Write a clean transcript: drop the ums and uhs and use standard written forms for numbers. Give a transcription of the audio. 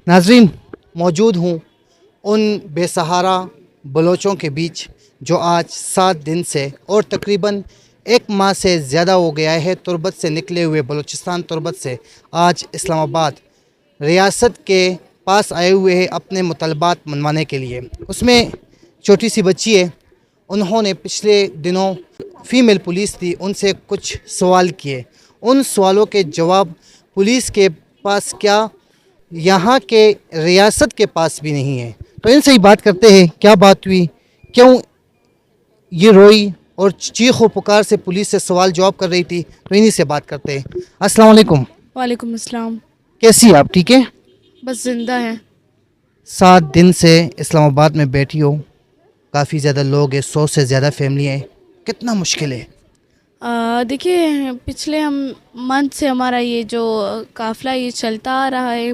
नाज़रीन, मौजूद हूँ उन बेसहारा बलोचों के बीच जो आज 7 दिन से और तकरीबन 1 माह से ज़्यादा हो गया है तुर्बत से निकले हुए, बलूचिस्तान तुर्बत से आज इस्लामाबाद रियासत के पास आए हुए हैं अपने मुतलबात मनवाने के लिए। उसमें छोटी सी बच्ची है, उन्होंने पिछले दिनों फ़ीमेल पुलिस थी उनसे कुछ सवाल किए। उन सवालों के जवाब पुलिस के पास क्या, यहाँ के रियासत के पास भी नहीं है। तो इनसे ही बात करते हैं, क्या बात हुई, क्यों ये रोई और चीख व पुकार से पुलिस से सवाल जवाब कर रही थी। तो इन्हीं से बात करते हैं। अस्सलाम वालेकुम। वालेकुम अस्सलाम। कैसी हैं आप, ठीक है? बस जिंदा है। 7 दिन से इस्लामाबाद में बैठी हो, काफ़ी ज़्यादा लोग हैं, 100 से ज़्यादा फैमिली है, कितना मुश्किल है? देखिए, पिछले हम मंथ से हमारा ये जो काफ़िला ये चलता आ रहा है।